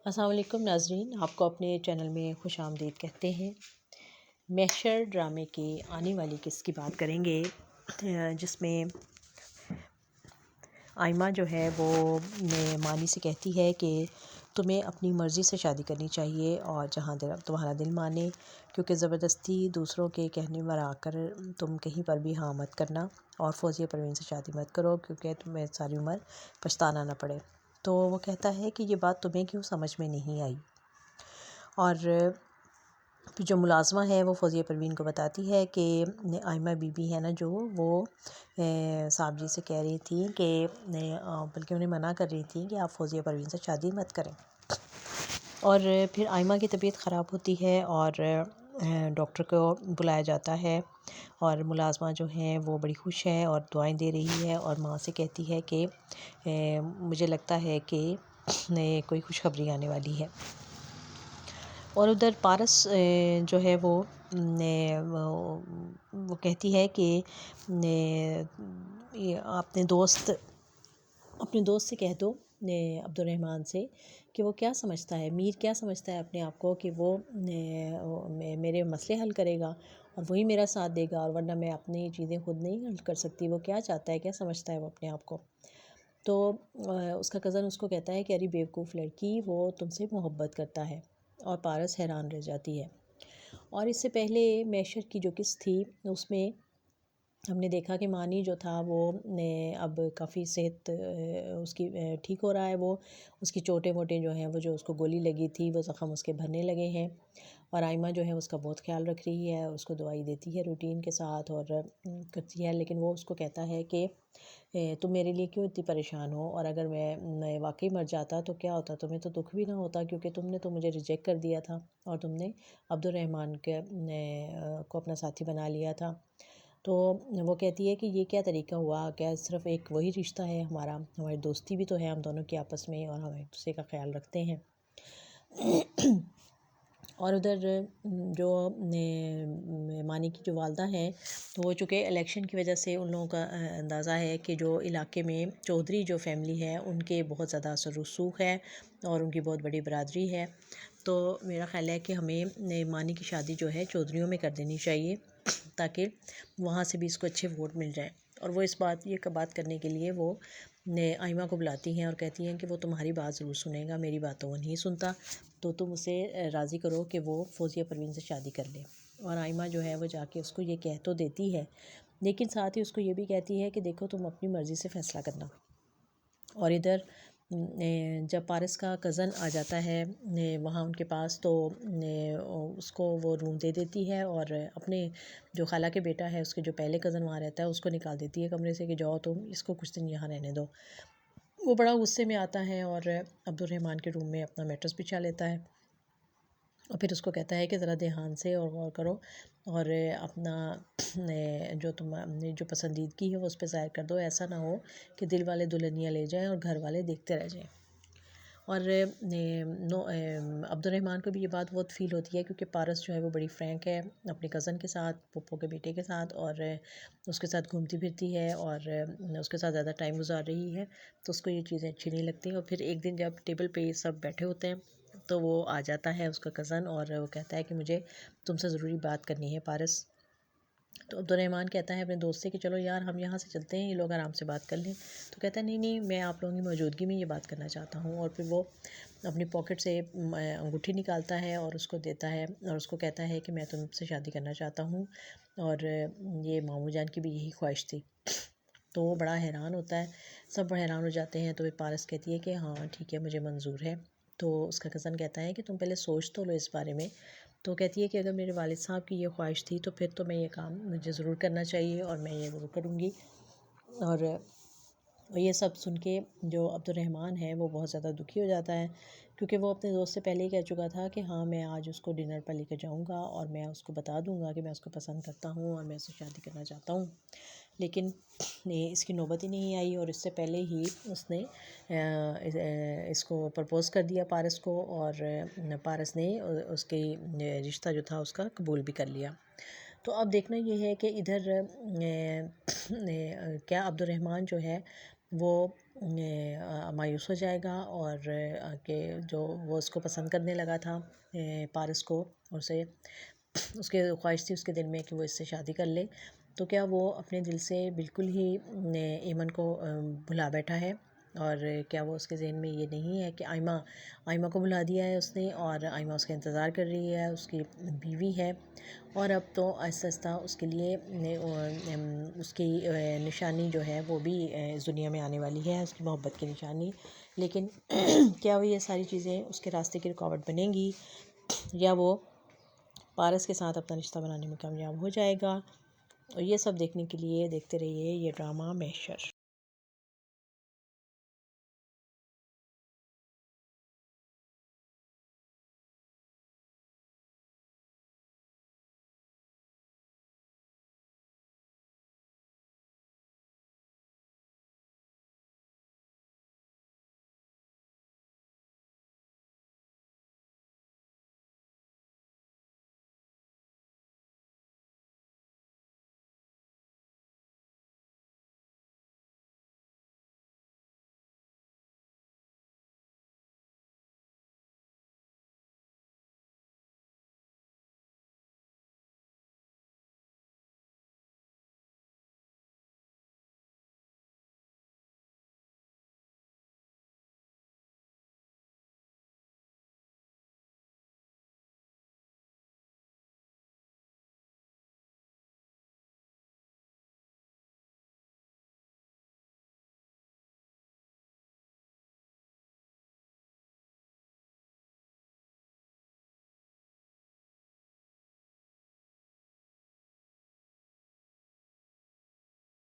السلام علیکم ناظرین، آپ کو اپنے چینل میں خوش آمدید کہتے ہیں۔ محشر ڈرامے کی آنے والی قسط کی بات کریں گے، جس میں آئمہ جو ہے وہ مانی سے کہتی ہے کہ تمہیں اپنی مرضی سے شادی کرنی چاہیے اور جہاں تمہارا دل مانے، کیونکہ زبردستی دوسروں کے کہنے پر آ کر تم کہیں پر بھی ہاں مت کرنا، اور فوزیہ پروین سے شادی مت کرو کیونکہ تمہیں ساری عمر پچھتانا نہ پڑے۔ تو وہ کہتا ہے کہ یہ بات تمہیں کیوں سمجھ میں نہیں آئی، اور جو ملازمہ ہے وہ فوزیہ پروین کو بتاتی ہے کہ آئمہ بی بی ہے نا، جو وہ صاحب جی سے کہہ رہی تھی کہ بلکہ انہیں منع کر رہی تھی کہ آپ فوزیہ پروین سے شادی مت کریں۔ اور پھر آئمہ کی طبیعت خراب ہوتی ہے اور ڈاکٹر کو بلایا جاتا ہے، اور ملازمہ جو ہیں وہ بڑی خوش ہے اور دعائیں دے رہی ہے، اور ماں سے کہتی ہے کہ مجھے لگتا ہے کہ کوئی خوشخبری آنے والی ہے۔ اور ادھر پارس جو ہے وہ کہتی ہے کہ اپنے دوست سے کہہ دو، عبد الرحمن سے، کہ وہ کیا سمجھتا ہے، میر کیا سمجھتا ہے اپنے آپ کو کہ وہ میرے مسئلے حل کرے گا اور وہی میرا ساتھ دے گا، اور ورنہ میں اپنی چیزیں خود نہیں حل کر سکتی۔ وہ کیا چاہتا ہے، کیا سمجھتا ہے وہ اپنے آپ کو؟ تو اس کا کزن اس کو کہتا ہے کہ ارے بیوقوف لڑکی، وہ تم سے محبت کرتا ہے، اور پارس حیران رہ جاتی ہے۔ اور اس سے پہلے محشر کی جو قسط تھی اس میں ہم نے دیکھا کہ مانی جو تھا وہ اب کافی صحت اس کی ٹھیک ہو رہا ہے، وہ اس کی چوٹے موٹے جو ہیں، وہ جو اس کو گولی لگی تھی وہ زخم اس کے بھرنے لگے ہیں، اور آئمہ جو ہے اس کا بہت خیال رکھ رہی ہے، اس کو دوائی دیتی ہے روٹین کے ساتھ اور کرتی ہے، لیکن وہ اس کو کہتا ہے کہ تم میرے لیے کیوں اتنی پریشان ہو، اور اگر میں واقعی مر جاتا تو کیا ہوتا، تمہیں تو دکھ بھی نہ ہوتا، کیونکہ تم نے تو مجھے ریجیکٹ کر دیا تھا اور تم نے عبد الرحمن کو اپنا ساتھی بنا لیا تھا۔ تو وہ کہتی ہے کہ یہ کیا طریقہ ہوا، کیا صرف ایک وہی رشتہ ہے ہماری دوستی بھی تو ہے ہم دونوں کی آپس میں، اور ہم ایک دوسرے کا خیال رکھتے ہیں۔ اور ادھر جو مانی کی جو والدہ ہیں، تو وہ چونکہ الیکشن کی وجہ سے ان لوگوں کا اندازہ ہے کہ جو علاقے میں چودھری جو فیملی ہے ان کے بہت زیادہ اثر رسوخ ہے اور ان کی بہت بڑی برادری ہے، تو میرا خیال ہے کہ ہمیں مانی کی شادی جو ہے چودھریوں میں کر دینی چاہیے، تاکہ وہاں سے بھی اس کو اچھے ووٹ مل جائیں۔ اور وہ اس بات کرنے کے لیے وہ آئمہ کو بلاتی ہیں اور کہتی ہیں کہ وہ تمہاری بات ضرور سنے گا، میری بات تو وہ نہیں سنتا، تو تم اسے راضی کرو کہ وہ فوزیہ پروین سے شادی کر لے۔ اور آئمہ جو ہے وہ جا کے اس کو یہ کہہ تو دیتی ہے، لیکن ساتھ ہی اس کو یہ بھی کہتی ہے کہ دیکھو تم اپنی مرضی سے فیصلہ کرنا۔ اور ادھر جب پارس کا کزن آ جاتا ہے وہاں ان کے پاس، تو اس کو وہ روم دے دیتی ہے، اور اپنے جو خالہ کے بیٹا ہے، اس کے جو پہلے کزن وہاں رہتا ہے، اس کو نکال دیتی ہے کمرے سے کہ جاؤ تم اس کو کچھ دن یہاں رہنے دو۔ وہ بڑا غصے میں آتا ہے اور عبد الرحمن کے روم میں اپنا میٹرس بچھا لیتا ہے، اور پھر اس کو کہتا ہے کہ ذرا دھیان سے اور غور کرو، اور اپنا جو تم جو پسندیدگی ہے وہ اس پہ ظاہر کر دو، ایسا نہ ہو کہ دل والے دلہنیاں لے جائیں اور گھر والے دیکھتے رہ جائیں۔ اور عبد الرحمن کو بھی یہ بات بہت فیل ہوتی ہے، کیونکہ پارس جو ہے وہ بڑی فرینک ہے اپنے کزن کے ساتھ، پھپھو کے بیٹے کے ساتھ، اور اس کے ساتھ گھومتی پھرتی ہے اور اس کے ساتھ زیادہ ٹائم گزار رہی ہے، تو اس کو یہ چیزیں اچھی نہیں لگتی۔ اور پھر ایک دن جب ٹیبل پہ یہ سب بیٹھے ہوتے ہیں تو وہ آ جاتا ہے اس کا کزن، اور وہ کہتا ہے کہ مجھے تم سے ضروری بات کرنی ہے پارس۔ تو عبد الرحمن کہتا ہے اپنے دوست سے کہ چلو یار ہم یہاں سے چلتے ہیں، یہ لوگ آرام سے بات کر لیں، تو کہتا ہے نہیں میں آپ لوگوں کی موجودگی میں یہ بات کرنا چاہتا ہوں، اور پھر وہ اپنی پاکٹ سے انگوٹھی نکالتا ہے اور اس کو دیتا ہے، اور اس کو کہتا ہے کہ میں تم سے شادی کرنا چاہتا ہوں، اور یہ ماموں جان کی بھی یہی خواہش تھی۔ تو وہ بڑا حیران ہوتا ہے، سب بڑا حیران ہو جاتے ہیں، تو پھر پارس کہتی ہے کہ ہاں ٹھیک ہے مجھے منظور ہے۔ تو اس کا کزن کہتا ہے کہ تم پہلے سوچ تو لو اس بارے میں، تو کہتی ہے کہ اگر میرے والد صاحب کی یہ خواہش تھی تو پھر تو میں یہ کام مجھے ضرور کرنا چاہیے اور میں یہ ضرور کروں گی۔ اور یہ سب سن کے جو عبد الرحمن ہے وہ بہت زیادہ دکھی ہو جاتا ہے، کیونکہ وہ اپنے دوست سے پہلے ہی کہہ چکا تھا کہ ہاں میں آج اس کو ڈنر پر لے کے جاؤں گا اور میں اس کو بتا دوں گا کہ میں اس کو پسند کرتا ہوں اور میں اس سے شادی کرنا چاہتا ہوں، لیکن اس کی نوبت ہی نہیں آئی، اور اس سے پہلے ہی اس نے اس کو پرپوز کر دیا پارس کو، اور پارس نے اس کی رشتہ جو تھا اس کا قبول بھی کر لیا۔ تو اب دیکھنا یہ ہے کہ ادھر کیا عبد الرحمن جو ہے وہ مایوس ہو جائے گا، اور کہ جو وہ اس کو پسند کرنے لگا تھا پارس کو، اسے اس کے خواہش تھی اس کے دل میں کہ وہ اس سے شادی کر لے، تو کیا وہ اپنے دل سے بالکل ہی ایمن کو بھلا بیٹھا ہے؟ اور کیا وہ اس کے ذہن میں یہ نہیں ہے کہ آئمہ کو بھلا دیا ہے اس نے، اور آئمہ اس کا انتظار کر رہی ہے، اس کی بیوی ہے، اور اب تو آہستہ آہستہ اس کے لیے اس کی نشانی جو ہے وہ بھی اس دنیا میں آنے والی ہے، اس کی محبت کی نشانی، لیکن کیا وہ یہ ساری چیزیں اس کے راستے کی رکاوٹ بنیں گی، یا وہ پارس کے ساتھ اپنا رشتہ بنانے میں کامیاب ہو جائے گا؟ اور یہ سب دیکھنے کے لیے دیکھتے رہیے یہ ڈرامہ محشر۔